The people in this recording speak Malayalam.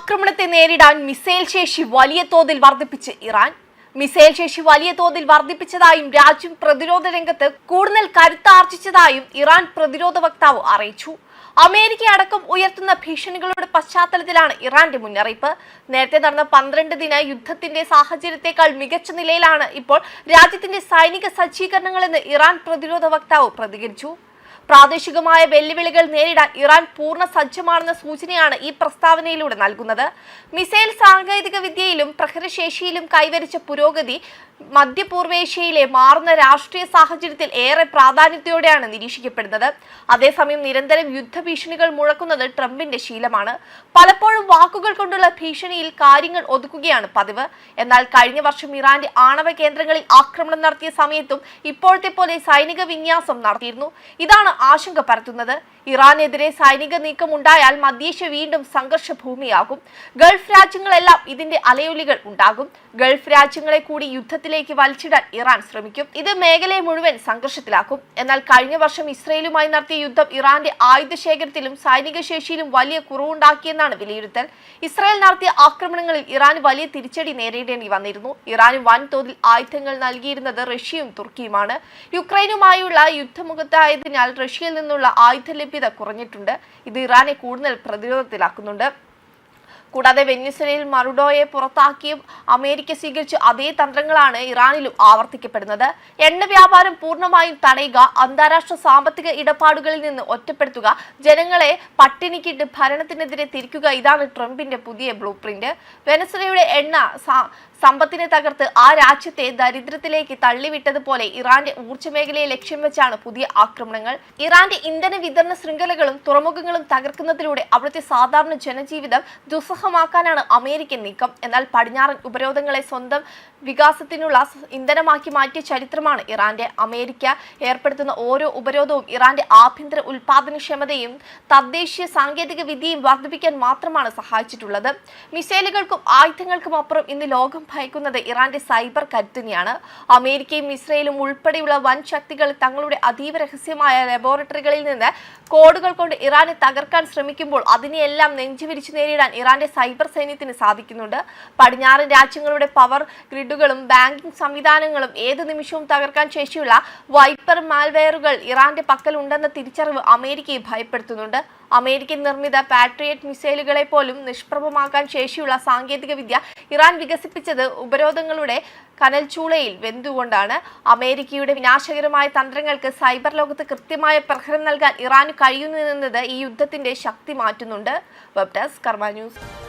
ആക്രമണത്തെ നേരിടാൻ മിസൈൽ ശേഷി വലിയ തോതിൽ വർദ്ധിപ്പിച്ച് ഇറാൻ. മിസൈൽ ശേഷി വലിയ തോതിൽ വർദ്ധിപ്പിച്ചതായും രാജ്യം പ്രതിരോധ രംഗത്ത് കൂടുതൽ കരുത്താർജിച്ചതായും ഇറാൻ പ്രതിരോധ വക്താവ് അറിയിച്ചു. അമേരിക്ക അടക്കം ഉയർത്തുന്ന ഭീഷണികളുടെ പശ്ചാത്തലത്തിലാണ് ഇറാന്റെ മുന്നറിയിപ്പ്. നേരത്തെ നടന്ന 12 ദിന യുദ്ധത്തിന്റെ സാഹചര്യത്തെക്കാൾ മികച്ച നിലയിലാണ് ഇപ്പോൾ രാജ്യത്തിന്റെ സൈനിക സജ്ജീകരണങ്ങളെന്ന് ഇറാൻ പ്രതിരോധ വക്താവ് പ്രതികരിച്ചു. പ്രാദേശികമായ വെല്ലുവിളികൾ നേരിടാൻ ഇറാൻ പൂർണ്ണ സജ്ജമാണെന്ന സൂചനയാണ് ഈ പ്രസ്താവനയിലൂടെ നൽകുന്നത്. മിസൈൽ സാങ്കേതിക വിദ്യയിലും പ്രഹരശേഷിയിലും കൈവരിച്ച പുരോഗതി മധ്യപൂർവേഷ്യയിലെ മാറുന്ന രാഷ്ട്രീയ സാഹചര്യത്തിൽ ഏറെ പ്രാധാന്യത്തോടെയാണ് നിരീക്ഷിക്കപ്പെടുന്നത്. അതേസമയം നിരന്തരം യുദ്ധഭീഷണികൾ മുഴക്കുന്നത് ട്രംപിന്റെ ശീലമാണ്. പലപ്പോഴും വാക്കുകൾ കൊണ്ടുള്ള ഭീഷണിയിൽ കാര്യങ്ങൾ ഒതുക്കുകയാണ് പതിവ്. എന്നാൽ കഴിഞ്ഞ വർഷം ഇറാന്റെ ആണവ കേന്ദ്രങ്ങളിൽ ആക്രമണം നടത്തിയ സമയത്തും ഇപ്പോഴത്തെ പോലെ സൈനിക വിന്യാസം നടത്തിയിരുന്നു. ഇതാണ് ആശങ്ക പരത്തുന്നത്. ഇറാനെതിരെ സൈനിക നീക്കം ഉണ്ടായാൽ മധ്യേഷ്യ വീണ്ടും സംഘർഷ ഭൂമിയാകും. ഗൾഫ് രാജ്യങ്ങളെല്ലാം ഇതിന്റെ അലയൊലികൾ ഉണ്ടാകും. ഗൾഫ് രാജ്യങ്ങളെ കൂടി യുദ്ധത്തിലേക്ക് വലിച്ചിടാൻ ഇറാൻ ശ്രമിക്കും. ഇത് മേഖലയെ മുഴുവൻ സംഘർഷത്തിലാക്കും. എന്നാൽ കഴിഞ്ഞ വർഷം ഇസ്രയേലുമായി നടത്തിയ യുദ്ധം ഇറാന്റെ ആയുധ ശേഖരത്തിലും സൈനിക ശേഷിയിലും വലിയ കുറവുണ്ടാക്കിയെന്നാണ് വിലയിരുത്തൽ. ഇസ്രയേൽ നടത്തിയ ആക്രമണങ്ങളിൽ ഇറാന് വലിയ തിരിച്ചടി നേരിടേണ്ടി വന്നിരുന്നു. ഇറാന് വൻതോതിൽ ആയുധങ്ങൾ നൽകിയിരുന്നത് റഷ്യയും തുർക്കിയുമാണ്. യുക്രൈനുമായുള്ള യുദ്ധമുഖത്തായതിനാൽ റഷ്യയിൽ നിന്നുള്ള ആയുധ ലഭ്യത കുറഞ്ഞിട്ടുണ്ട്. ഇത് ഇറാനെ കൂടുതൽ പ്രതിരോധത്തിലാക്കുന്നുണ്ട്. കൂടാതെ വെനിസ്വേലയിൽ മറുഡോയെ പുറത്താക്കിയും അമേരിക്ക സ്വീകരിച്ച അതേ തന്ത്രങ്ങളാണ് ഇറാനിലും ആവർത്തിക്കപ്പെടുന്നത്. എണ്ണ വ്യാപാരം പൂർണ്ണമായും തടയുക, അന്താരാഷ്ട്ര സാമ്പത്തിക ഇടപാടുകളിൽ നിന്ന് ഒറ്റപ്പെടുത്തുക, ജനങ്ങളെ പട്ടിണിക്കിട്ട് ഭരണത്തിനെതിരെ തിരിക്കുക, ഇതാണ് ട്രംപിന്റെ പുതിയ ബ്ലൂ പ്രിന്റ്. വെനസ്വേലയുടെ എണ്ണ സമ്പത്തിനെ തകർത്ത് ആ രാജ്യത്തെ ദരിദ്രത്തിലേക്ക് തള്ളിവിട്ടതുപോലെ ഇറാന്റെ ഊർജ്ജ മേഖലയെ ലക്ഷ്യം വെച്ചാണ് പുതിയ ആക്രമണങ്ങൾ. ഇറാന്റെ ഇന്ധന വിതരണ ശൃംഖലകളും തുറമുഖങ്ങളും തകർക്കുന്നതിലൂടെ അവിടുത്തെ സാധാരണ ജനജീവിതം ദുസ്സഹമാക്കാനാണ് അമേരിക്കൻ നീക്കം. എന്നാൽ പടിഞ്ഞാറൻ ഉപരോധങ്ങളെ സ്വന്തം വികാസത്തിനുള്ള ഇന്ധനമാക്കി മാറ്റിയ ചരിത്രമാണ് ഇറാന്റെ. അമേരിക്ക ഏർപ്പെടുത്തുന്ന ഓരോ ഉപരോധവും ഇറാന്റെ ആഭ്യന്തര ഉൽപാദനക്ഷമതയും തദ്ദേശീയ സാങ്കേതിക വിദ്യയും വർദ്ധിപ്പിക്കാൻ മാത്രമാണ് സഹായിച്ചിട്ടുള്ളത്. മിസൈലുകൾക്കും ആയുധങ്ങൾക്കും അപ്പുറം ഇന്ന് ലോകം ഭയക്കുന്നത് ഇറാന്റെ സൈബർ കരുത്തിനെയാണ്. അമേരിക്കയും ഇസ്രയേലും ഉൾപ്പെടെയുള്ള വൻ ശക്തികൾ തങ്ങളുടെ അതീവ രഹസ്യമായ ലബോറട്ടറികളിൽ നിന്ന് കോഡുകൾ കൊണ്ട് ഇറാനെ തകർക്കാൻ ശ്രമിക്കുമ്പോൾ അതിനെയെല്ലാം നെഞ്ചുവിരിച്ചു നേരിടാൻ ഇറാന്റെ സൈബർ സൈന്യത്തിന് സാധിക്കുന്നുണ്ട്. പടിഞ്ഞാറൻ രാജ്യങ്ങളുടെ പവർ ഗ്രിഡുകളും ബാങ്കിംഗ് സംവിധാനങ്ങളും ഏത് നിമിഷവും തകർക്കാൻ ശേഷിയുള്ള വൈപ്പർ മാൽവെയറുകൾ ഇറാന്റെ പക്കൽ ഉണ്ടെന്ന തിരിച്ചറിവ് അമേരിക്കയെ ഭയപ്പെടുത്തുന്നുണ്ട്. അമേരിക്കൻ നിർമ്മിത പാട്രിയറ്റ് മിസൈലുകളെ പോലും നിഷ്പ്രഭമാക്കാൻ ശേഷിയുള്ള സാങ്കേതിക വിദ്യ ഇറാൻ വികസിപ്പിച്ചത് ഉപരോധങ്ങളുടെ കനൽച്ചൂളയിൽ വെന്തുകൊണ്ടാണ്. അമേരിക്കയുടെ വിനാശകരമായ തന്ത്രങ്ങൾക്ക് സൈബർ ലോകത്ത് കൃത്യമായ പ്രഹരം നൽകാൻ ഇറാന് കഴിയുന്നു എന്നത് ഈ യുദ്ധത്തിന്റെ ശക്തി മാറ്റുന്നുണ്ട്. വെബ് ഡെസ്ക് കർമ്മ ന്യൂസ്.